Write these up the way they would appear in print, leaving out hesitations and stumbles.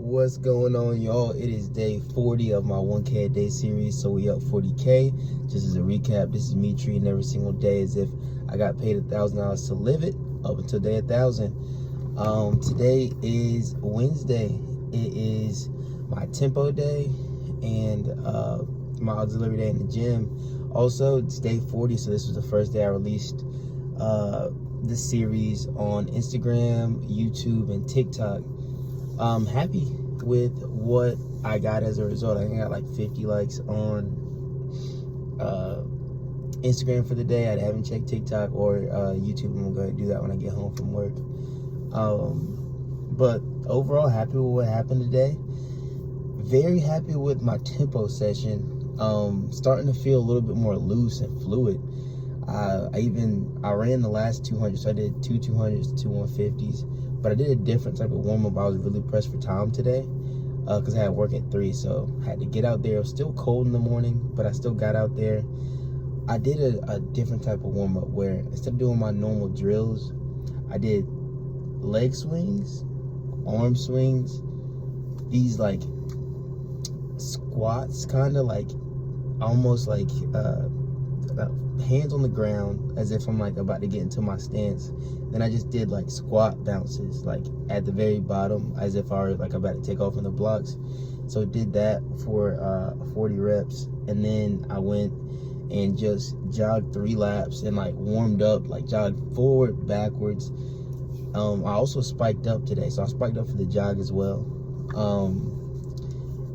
What's going on, y'all? It is day 40 of my 1K a day series, so we up 40K. Just as a recap, this is me treating every single day as if I got paid $1,000 to live it up until day 1,000. Today is Wednesday. It is my tempo day and my auxiliary day in the gym. Also, it's day 40, so this was the first day I released this series on Instagram, YouTube, and TikTok. I'm happy with what I got as a result. I got like 50 likes on Instagram for the day. I haven't checked TikTok or YouTube. I'm gonna go ahead and do that when I get home from work. But overall, happy with what happened today. Very happy with my tempo session. Starting to feel a little bit more loose and fluid. I ran the last 200, so I did two 200s, two 150s. But I did a different type of warm-up. I was really pressed for time today because I had work at 3, so I had to get out there. It was still cold in the morning, but I still got out there. I did a different type of warm-up where instead of doing my normal drills, I did leg swings, arm swings, these like squats, kind of like almost like hands on the ground as if I'm like about to get into my stance. Then I just did like squat bounces like at the very bottom as if I were like about to take off in the blocks. So did that for 40 reps, and then I went and just jogged 3 laps and like warmed up, like jogged forward, backwards. I also spiked up today, so I spiked up for the jog as well.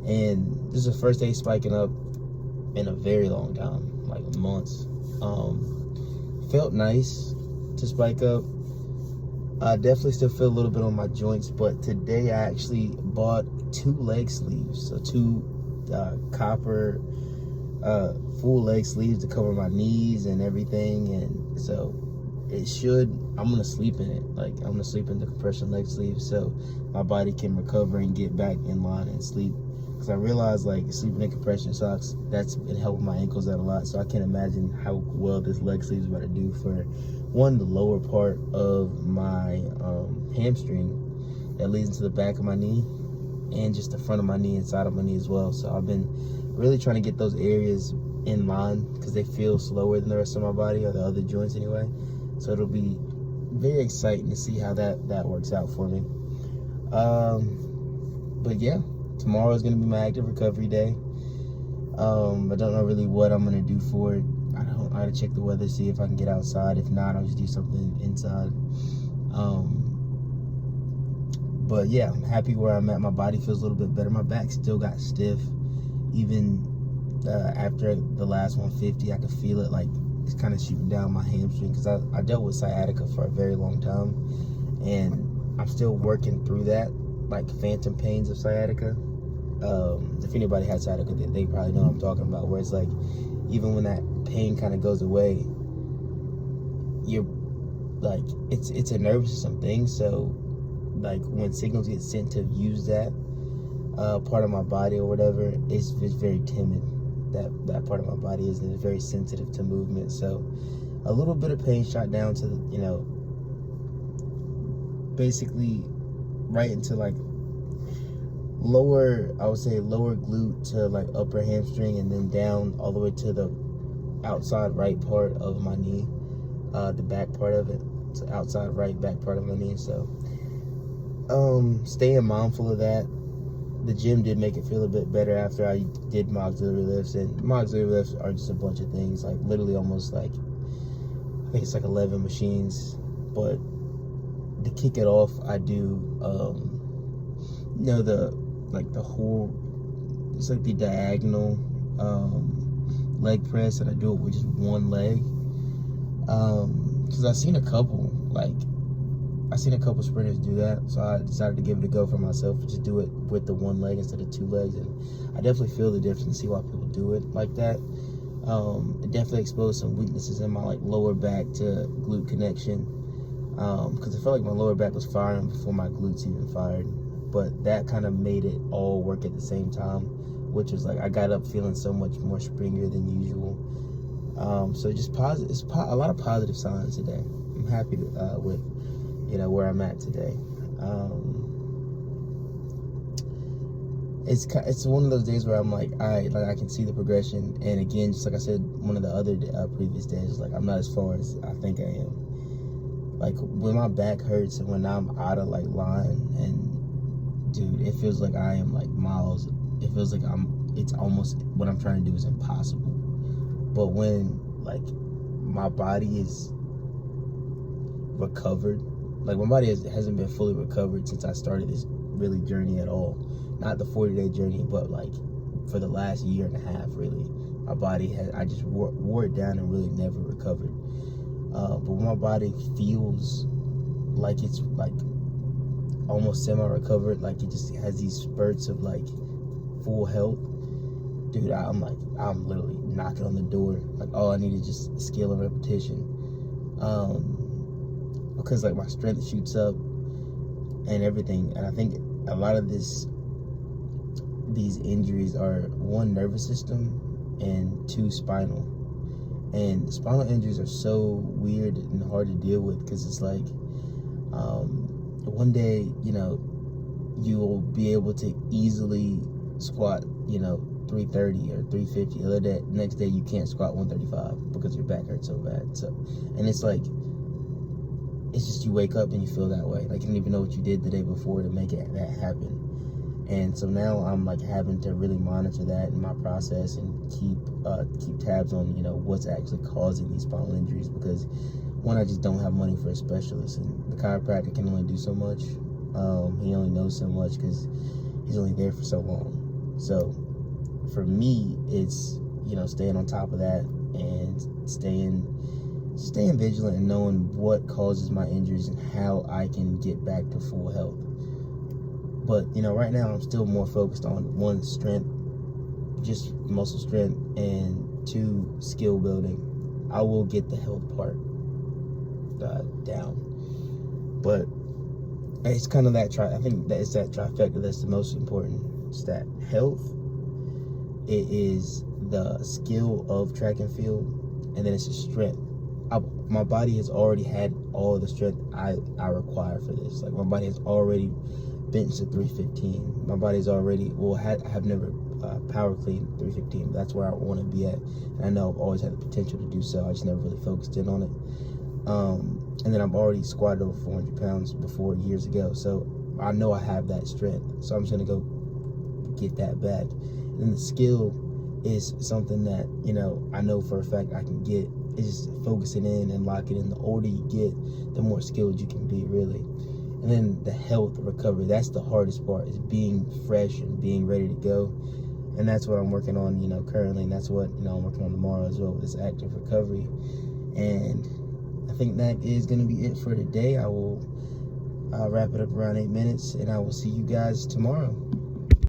And this is the first day spiking up in a very long time, like months. Felt nice to spike up. I definitely still feel a little bit on my joints, but today I actually bought 2 leg sleeves, so 2 copper full leg sleeves to cover my knees and everything. And so I'm gonna sleep in it. Like, I'm gonna sleep in the compression leg sleeves so my body can recover and get back in line and sleep. Because I realized, like, sleeping in compression socks, that's been helping my ankles out a lot. So I can't imagine how well this leg sleeve is about to do for, one, the lower part of my hamstring that leads into the back of my knee, and just the front of my knee and side of my knee as well. So I've been really trying to get those areas in line because they feel slower than the rest of my body, or the other joints anyway. So it'll be very exciting to see how that works out for me. But yeah. Tomorrow is going to be my active recovery day. I don't know really what I'm going to do for it. I got to check the weather, see if I can get outside. If not, I'll just do something inside. But yeah, I'm happy where I'm at. My body feels a little bit better. My back still got stiff. Even after the last 150, I could feel it, like it's kind of shooting down my hamstring, because I dealt with sciatica for a very long time. And I'm still working through that, like phantom pains of sciatica. If anybody has sciatica, they probably know what I'm talking about, where it's like, even when that pain kind of goes away, you're like, it's a nervous system thing. So like when signals get sent to use that part of my body or whatever, it's very timid. That part of my body is very sensitive to movement. So a little bit of pain shot down to the, basically right into like I would say lower glute to like upper hamstring, and then down all the way to the outside right part of my knee, the back part of it, so outside right back part of my knee. So staying mindful of that. The gym did make it feel a bit better after I did my auxiliary lifts, and my auxiliary lifts are just a bunch of things, like literally almost like, I think it's like 11 machines. But to kick it off, I do the whole, it's like the diagonal leg press, and I do it with just one leg, because I've seen a couple sprinters do that. So I decided to give it a go for myself, just do it with the one leg instead of 2 legs. And I definitely feel the difference and see why people do it like that. It definitely exposed some weaknesses in my like lower back to glute connection, because I felt like my lower back was firing before my glutes even fired. But that kind of made it all work at the same time, which was like, I got up feeling so much more springier than usual. So just positive, a lot of positive signs today. I'm happy with where I'm at today. it's one of those days where I'm like, all right, like I can see the progression. And again, just like I said, one of the other previous days, like I'm not as far as I think I am. Like when my back hurts and when I'm out of like line, and dude, it feels like I am like miles. It feels like it's almost what I'm trying to do is impossible. But when like my body is recovered, like my body hasn't been fully recovered since I started this really journey at all. Not the 40-day journey, but like for the last year and a half, really. My body I just wore it down and really never recovered. But when my body feels like it's like almost semi-recovered, like it just has these spurts of like full health, dude, I'm literally knocking on the door. Like all I need is just skill and repetition. Because like my strength shoots up and everything. And I think a lot of these injuries are, one, nervous system, and two, spinal. And spinal injuries are so weird and hard to deal with, because it's like one day, you know, you will be able to easily squat, you know, 330 or 350. The other day, next day you can't squat 135 because your back hurts so bad. So, and it's like, it's just you wake up and you feel that way. Like you don't even know what you did the day before to make that happen. And so now I'm like having to really monitor that in my process and keep tabs on, you know, what's actually causing these spinal injuries, because one, I just don't have money for a specialist, and the chiropractor can only do so much. He only knows so much because he's only there for so long. So for me, it's, you know, staying on top of that and staying vigilant and knowing what causes my injuries and how I can get back to full health. But, you know, right now I'm still more focused on, one, strength, just muscle strength, and two, skill building. I will get the health part down. But it's kind of that I think that it's that trifecta that's the most important. It's that health, it is the skill of track and field, and then it's the strength. My body has already had all the strength I require for this. Like my body has already benched at 315. My body's already, I have never power cleaned 315. That's where I want to be at. And I know I've always had the potential to do so. I just never really focused in on it. And then I've already squatted over 400 pounds before years ago. So I know I have that strength. So I'm just going to go get that back. And then the skill is something that, you know, I know for a fact I can get. It's just focusing in and locking in. The older you get, the more skilled you can be, really. And then the health recovery, that's the hardest part, is being fresh and being ready to go. And that's what I'm working on, you know, currently. And that's what, you know, I'm working on tomorrow as well, with this active recovery. And I think that is going to be it for today. I will wrap it up around 8 minutes, and I will see you guys tomorrow.